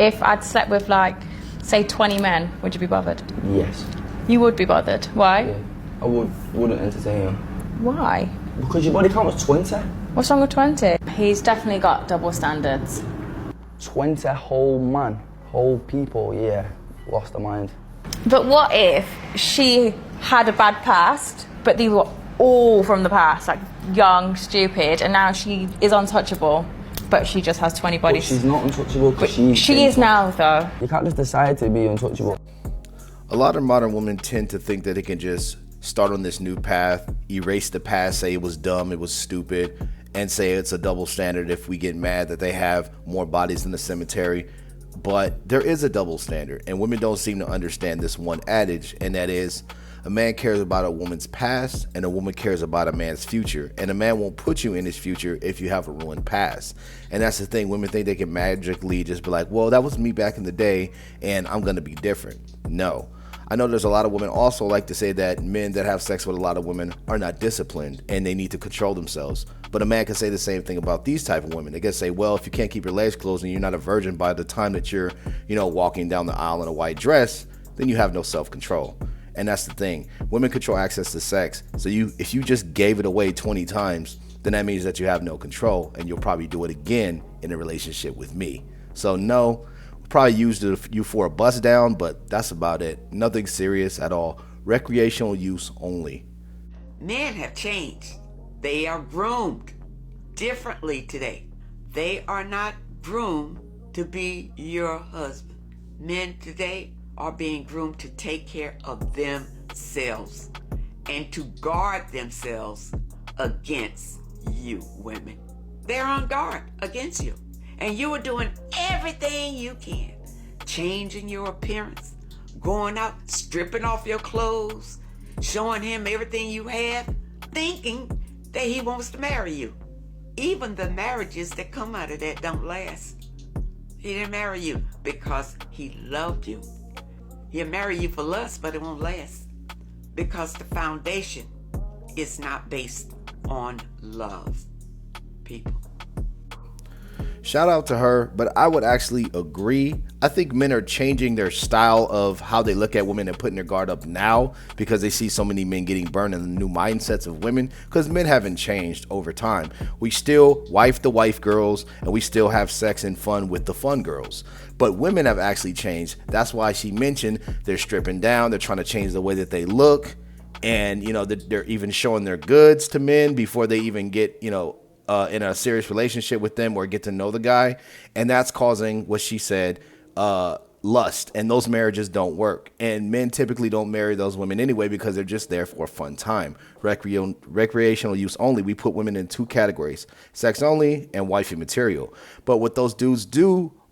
if I'd slept with, like, say 20 men, would you be bothered? Yes. You would be bothered. Why? Yeah. I wouldn't entertain him. Why? Because your body count was 20. What's wrong with 20? He's definitely got double standards. 20 whole people, yeah, lost their mind. But what if she had a bad past, but these were all from the past, like young, stupid, and now she is untouchable, but she just has 20 bodies? But she's not untouchable because she is now, though. You can't just decide to be untouchable. A lot of modern women tend to think that they can just start on this new path, erase the past, say it was dumb, it was stupid, and say it's a double standard if we get mad that they have more bodies in the cemetery. But there is a double standard, and women don't seem to understand this one adage, and that is, a man cares about a woman's past and a woman cares about a man's future, and a man won't put you in his future if you have a ruined past. And that's the thing, women think they can magically just be like, well, that was me back in the day and I'm gonna be different. No. I know there's a lot of women also like to say that men that have sex with a lot of women are not disciplined and they need to control themselves. But a man can say the same thing about these type of women. They can say, well, if you can't keep your legs closed and you're not a virgin by the time that you're, walking down the aisle in a white dress, then you have no self-control. And that's the thing. Women control access to sex. So if you just gave it away 20 times, then that means that you have no control and you'll probably do it again in a relationship with me. So no, probably used you for a bust down, but that's about it. Nothing serious at all. Recreational use only. Men have changed. They are groomed differently today. They are not groomed to be your husband. Men today are being groomed to take care of themselves and to guard themselves against you, women. They're on guard against you. And you are doing everything you can. Changing your appearance, going out, stripping off your clothes, showing him everything you have, thinking that he wants to marry you. Even the marriages that come out of that don't last. He didn't marry you because he loved you. He'll marry you for lust, but it won't last. Because the foundation is not based on love, people. Shout out to her, but I would actually agree. I think men are changing their style of how they look at women and putting their guard up now because they see so many men getting burned in the new mindsets of women, because men haven't changed over time. We still wife the wife girls and we still have sex and fun with the fun girls. But women have actually changed. That's why she mentioned they're stripping down. They're trying to change the way that they look. And, they're even showing their goods to men before they even get, in a serious relationship with them or get to know the guy. And that's causing what she said, lust. And those marriages don't work. And men typically don't marry those women anyway because they're just there for a fun time. Recreational use only. We put women in two categories: sex only and wifey material. But what those dudes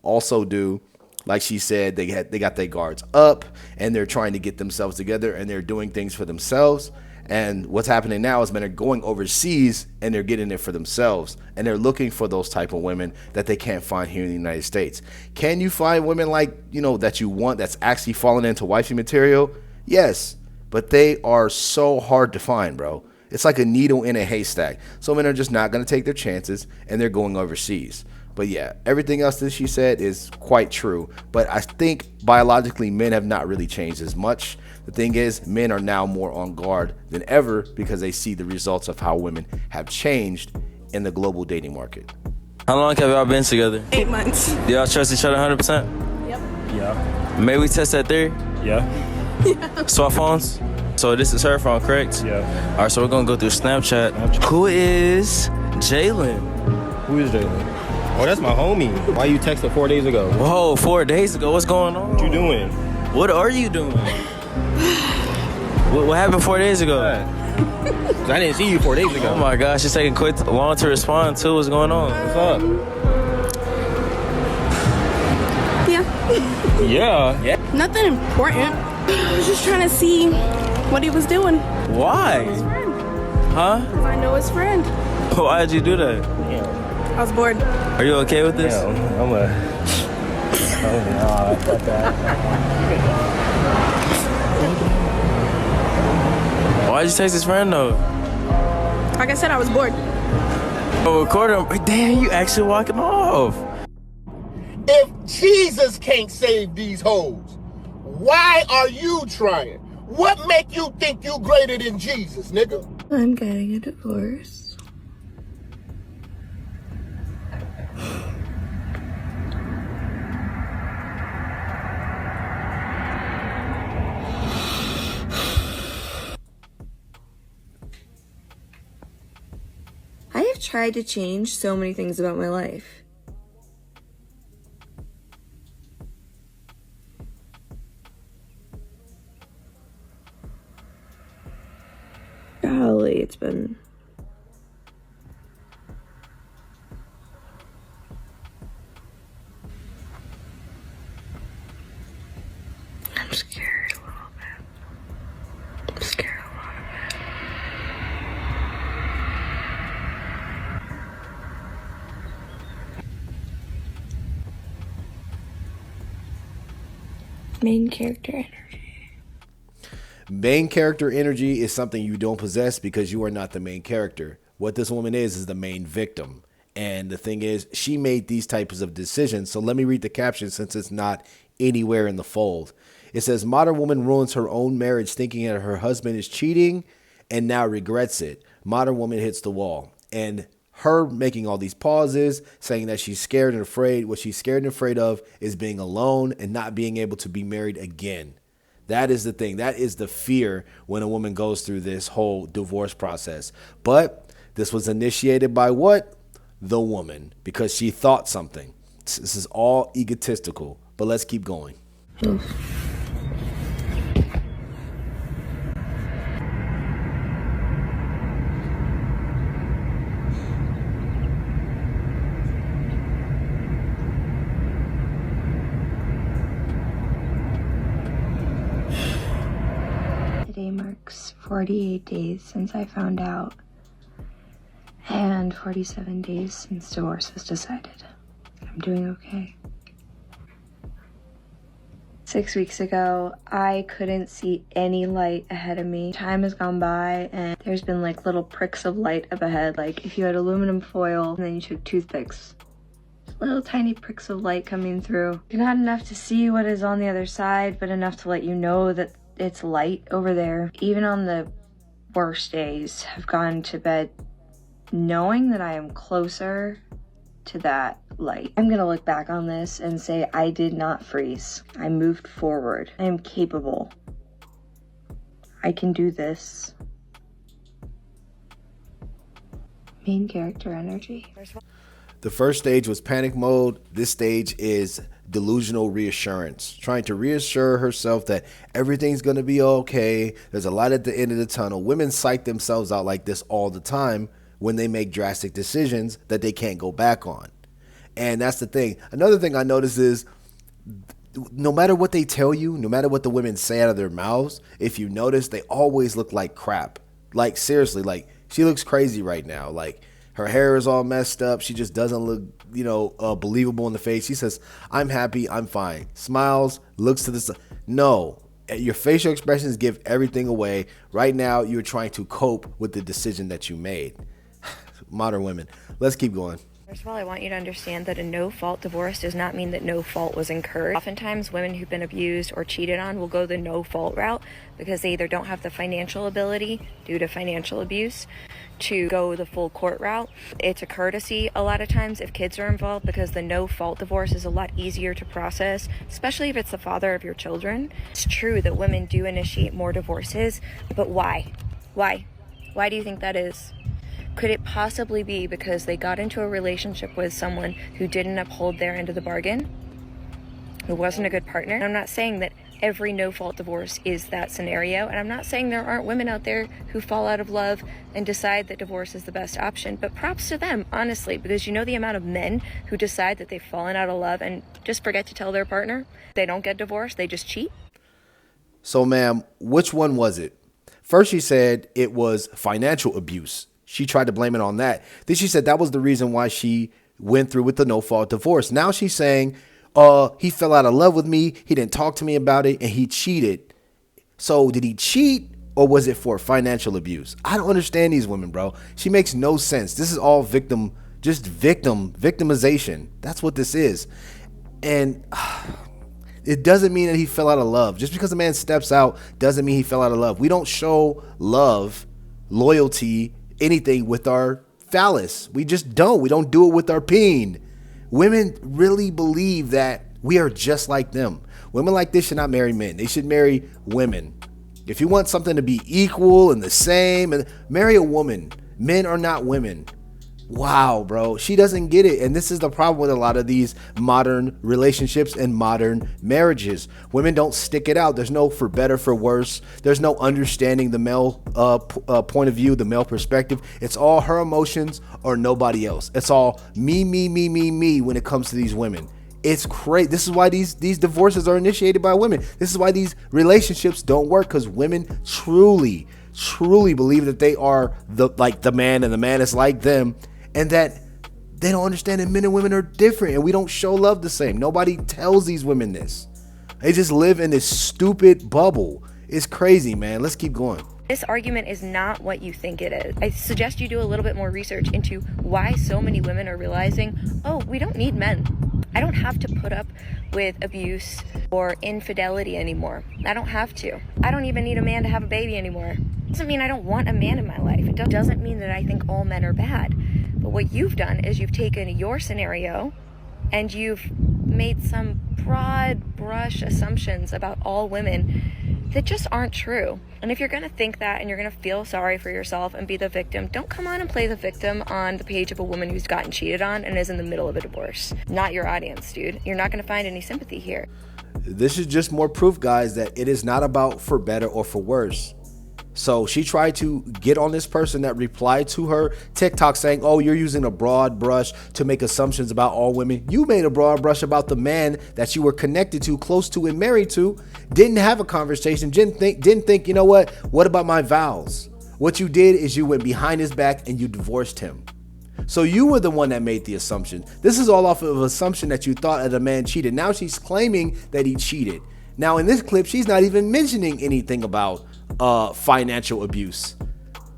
also do, like she said, they got their guards up and they're trying to get themselves together and they're doing things for themselves. And what's happening now is men are going overseas and they're getting it for themselves. And they're looking for those type of women that they can't find here in the United States. Can you find women like, that you want that's actually falling into wifey material? Yes, but they are so hard to find, bro. It's like a needle in a haystack. So men are just not going to take their chances and they're going overseas. But yeah, everything else that she said is quite true. But I think biologically men have not really changed as much. The thing is, men are now more on guard than ever because they see the results of how women have changed in the global dating market. How long have y'all been together? 8 months. Do y'all trust each other 100%? Yep. Yeah. May we test that theory? Yeah. Swap phones? So this is her phone, correct? Yeah. All right, so we're going to go through Snapchat. Who is Jalen? Who is Jalen? Oh, that's my homie. Why you texted 4 days ago? Whoa, 4 days ago? What's going on? What you doing? What are you doing? What happened 4 days ago? I didn't see you 4 days ago. Oh my gosh, it's taking long to respond to. What's going on? What's up? Yeah. Yeah? Nothing important. I was just trying to see what he was doing. Why? His friend. Huh? Because I know his friend. Why did you do that? I was bored. Are you okay with this? Why'd you text his friend though? Like I said, I was bored. Oh, record him. Damn, you actually walking off. If Jesus can't save these hoes. Why are you trying? What make you think you greater than Jesus, nigga? I'm getting a divorce. I have tried to change so many things about my life. Golly, it's been... I'm scared a little bit. I'm scared a lot of it. Main character energy. Main character energy is something you don't possess because you are not the main character. What this woman is the main victim. And the thing is, she made these types of decisions. So let me read the caption since it's not anywhere in the fold. It says, modern woman ruins her own marriage thinking that her husband is cheating and now regrets it. Modern woman hits the wall. And her making all these pauses, saying that she's scared and afraid. What she's scared and afraid of is being alone and not being able to be married again. That is the thing. That is the fear when a woman goes through this whole divorce process. But this was initiated by what? The woman, because she thought something. This is all egotistical, but let's keep going. Today marks 48 days since I found out, and 47 days since divorce was decided. I'm doing okay. 6 weeks ago, I couldn't see any light ahead of me. Time has gone by, and there's been like little pricks of light up ahead, like if you had aluminum foil and then you took toothpicks. Little tiny pricks of light coming through. Not enough to see what is on the other side, but enough to let you know that it's light over there. Even on the worst days, I've gone to bed knowing that I am closer to that light. I'm gonna look back on this and say I did not freeze. I moved forward. I am capable. I can do this. Main character energy. The first stage was panic mode. This stage is delusional reassurance, trying to reassure herself that everything's going to be okay. There's a light at the end of the tunnel. Women psych themselves out like this all the time when they make drastic decisions that they can't go back on. And that's the thing. Another thing I notice is no matter what they tell you, no matter what the women say out of their mouths, if you notice, they always look like crap. Like, seriously, like, she looks crazy right now. Like, her hair is all messed up. She just doesn't look, believable in the face. She says, I'm happy, I'm fine. Smiles, looks to the side. No, your facial expressions give everything away. Right now, you're trying to cope with the decision that you made. Modern women. Let's keep going. First of all, I want you to understand that a no-fault divorce does not mean that no fault was incurred. Oftentimes, women who've been abused or cheated on will go the no-fault route because they either don't have the financial ability due to financial abuse to go the full court route. It's a courtesy a lot of times if kids are involved because the no-fault divorce is a lot easier to process, especially if it's the father of your children. It's true that women do initiate more divorces, but why? Why? Why do you think that is? Could it possibly be because they got into a relationship with someone who didn't uphold their end of the bargain, who wasn't a good partner? And I'm not saying that every no-fault divorce is that scenario, and I'm not saying there aren't women out there who fall out of love and decide that divorce is the best option, but props to them, honestly, because you know the amount of men who decide that they've fallen out of love and just forget to tell their partner they don't get divorced, they just cheat? So, ma'am, which one was it? First, she said it was financial abuse. She tried to blame it on that. Then she said that was the reason why she went through with the no-fault divorce. Now she's saying, he fell out of love with me. He didn't talk to me about it and he cheated. So did he cheat or was it for financial abuse? I don't understand these women, bro. She makes no sense. This is all victimization. That's what this is. And it doesn't mean that he fell out of love. Just because a man steps out doesn't mean he fell out of love. We don't show love, loyalty, anything with our phallus. We just don't. We don't do it with our peen. Women really believe that we are just like them. Women like this should not marry men. They should marry women. If you want something to be equal and the same, and marry a woman. Men are not women. Wow, bro. She doesn't get it. And this is the problem with a lot of these modern relationships and modern marriages. Women don't stick it out. There's no for better, for worse. There's no understanding the male point of view, the male perspective. It's all her emotions or nobody else. It's all me, me, me, me, me when it comes to these women. It's crazy. This is why these divorces are initiated by women. This is why these relationships don't work, because women truly believe that they are the man and the man is like them. And that they don't understand that men and women are different and we don't show love the same. Nobody tells these women this. They just live in this stupid bubble. It's crazy, man. Let's keep going. This argument is not what you think it is. I suggest you do a little bit more research into why so many women are realizing, oh, we don't need men. I don't have to put up with abuse or infidelity anymore. I don't have to. I don't even need a man to have a baby anymore. It doesn't mean I don't want a man in my life. It doesn't mean that I think all men are bad. But what you've done is you've taken your scenario and you've made some broad brush assumptions about all women that just aren't true. And if you're gonna think that and you're gonna feel sorry for yourself and be the victim, don't come on and play the victim on the page of a woman who's gotten cheated on and is in the middle of a divorce. Not your audience, dude. You're not gonna find any sympathy here. This is just more proof, guys, that it is not about for better or for worse. So she tried to get on this person that replied to her TikTok saying, oh, you're using a broad brush to make assumptions about all women. You made a broad brush about the man that you were connected to, close to, and married to. Didn't have a conversation. Didn't think, you know what about my vows? What you did is you went behind his back and you divorced him. So you were the one that made the assumption. This is all off of an assumption that you thought that a man cheated. Now she's claiming that he cheated. Now in this clip, she's not even mentioning anything about financial abuse.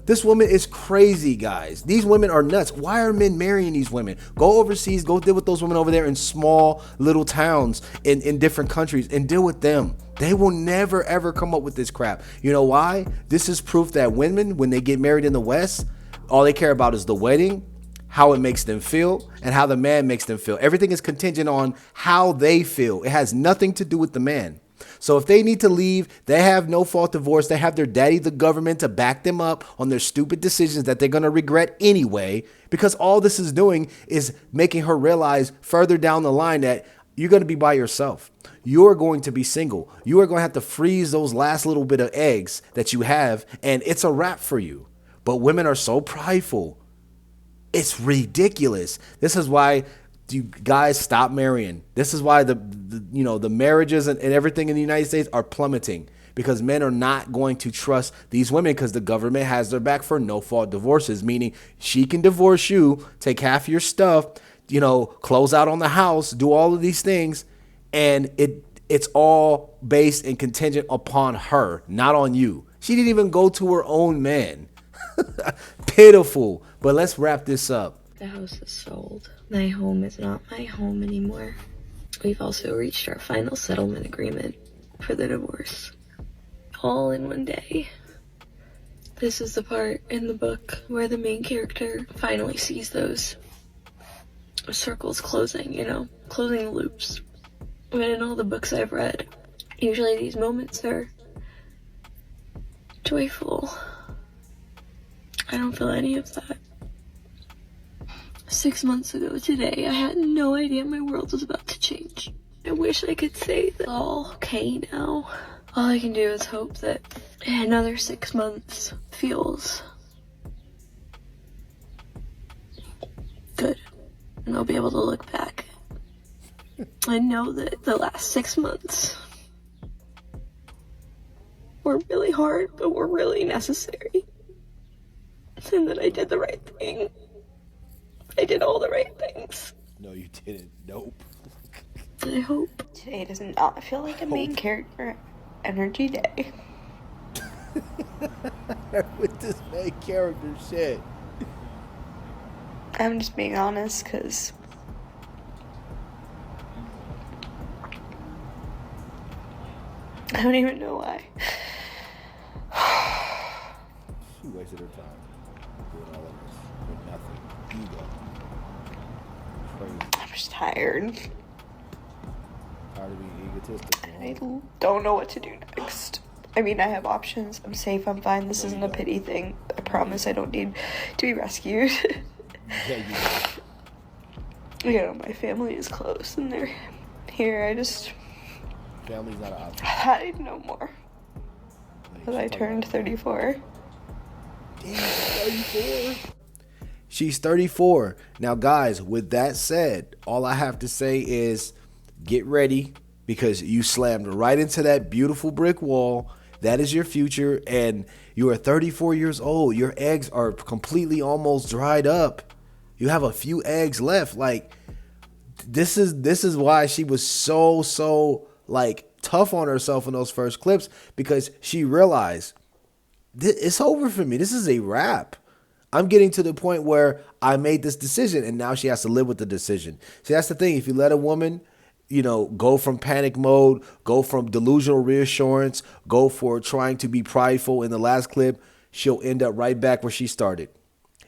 This woman is crazy, guys. These women are nuts. Why are men marrying these women? Go overseas, go deal with those women over there in small little towns in different countries and deal with them. They will never ever come up with this crap. You know why? This is proof that women, when they get married in the West, all they care about is the wedding, how it makes them feel, and how the man makes them feel. Everything is contingent on how they feel. It has nothing to do with the man. So if they need to leave, they have no fault divorce. They have their daddy, the government, to back them up on their stupid decisions that they're going to regret anyway, because all this is doing is making her realize further down the line that you're going to be by yourself. You're going to be single. You are going to have to freeze those last little bit of eggs that you have, and it's a wrap for you. But women are so prideful. It's ridiculous. This is why you guys stop marrying. This is why the marriages and everything in the United States are plummeting, because men are not going to trust these women because the government has their back for no fault divorces, meaning she can divorce you, take half your stuff, close out on the house, do all of these things, and it's all based and contingent upon her, not on you. She didn't even go to her own man. Pitiful. But let's wrap this up. The house is sold. My home is not my home anymore. We've also reached our final settlement agreement for the divorce. All in one day. This is the part in the book where the main character finally sees those circles closing, closing the loops. But in all the books I've read, usually these moments are joyful. I don't feel any of that. 6 months ago today, I had no idea my world was about to change. I wish I could say that all okay now. All I can do is hope that another 6 months feels good. And I'll be able to look back and know that the last 6 months were really hard, but were really necessary. And that I did the right thing. I did all the right things. No, you didn't. Nope. I hope. Today does not feel like a main character energy day. With this main character shit. I'm just being honest, because I don't even know why. She wasted her time doing all of this with nothing. Ego. Crazy. I'm just tired. Tired of being egotistical. I don't know what to do next. I mean, I have options. I'm safe. I'm fine. This isn't a pity thing. I promise I don't need to be rescued. Yeah, you do. You know, my family is close and they're here. I just... Family's not an option. I know more. But I turned 34. Damn, 34. She's 34. Now, guys, with that said, all I have to say is get ready because you slammed right into that beautiful brick wall. That is your future, and you are 34 years old. Your eggs are completely almost dried up. You have a few eggs left. Like, this is why she was so like tough on herself in those first clips, because she realized it's over for me. This is a wrap. I'm getting to the point where I made this decision and now she has to live with the decision. See, that's the thing. If you let a woman, go from panic mode, go from delusional reassurance, go for trying to be prideful in the last clip, she'll end up right back where she started.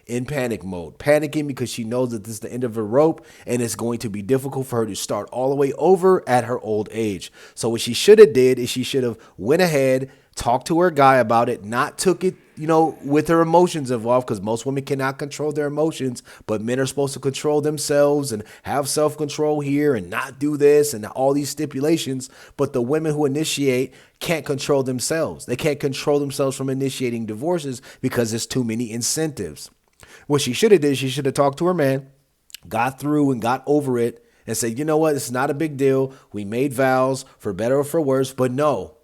In panic mode, panicking because she knows that this is the end of her rope and it's going to be difficult for her to start all the way over at her old age. So what she should have did is she should have went ahead, talked to her guy about it, not took it, with her emotions involved, because most women cannot control their emotions, but men are supposed to control themselves and have self-control here and not do this and all these stipulations. But the women who initiate can't control themselves. They can't control themselves from initiating divorces because there's too many incentives. What she should have did, she should have talked to her man, got through and got over it and said, you know what, it's not a big deal. We made vows for better or for worse, but no.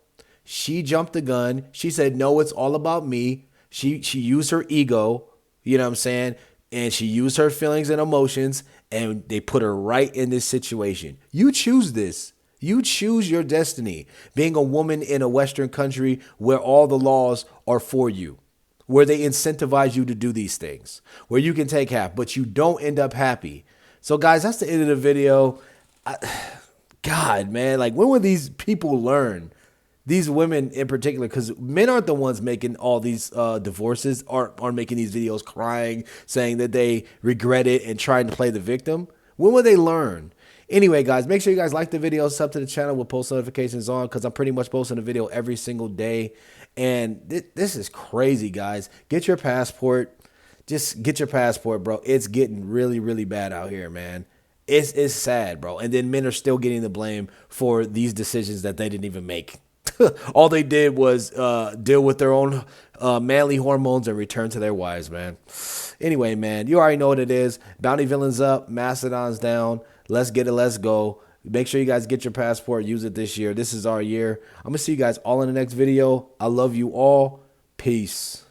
She jumped the gun. She said, no, it's all about me. She used her ego, you know what I'm saying? And she used her feelings and emotions, and they put her right in this situation. You choose this. You choose your destiny. Being a woman in a Western country where all the laws are for you, where they incentivize you to do these things, where you can take half, but you don't end up happy. So guys, that's the end of the video. God, man, like when will these people learn? These women in particular, because men aren't the ones making all these divorces, aren't making these videos crying, saying that they regret it and trying to play the victim. When will they learn? Anyway, guys, make sure you guys like the video, sub to the channel with post notifications on, because I'm pretty much posting a video every single day. And this is crazy, guys. Get your passport. Just get your passport, bro. It's getting really, really bad out here, man. It's sad, bro. And then men are still getting the blame for these decisions that they didn't even make. All they did was deal with their own manly hormones and return to their wives, man. Anyway, man, you already know what it is. Bounty Villains up, Mastodon's down. Let's get it. Let's go. Make sure you guys get your passport. Use it this year. This is our year. I'm going to see you guys all in the next video. I love you all. Peace.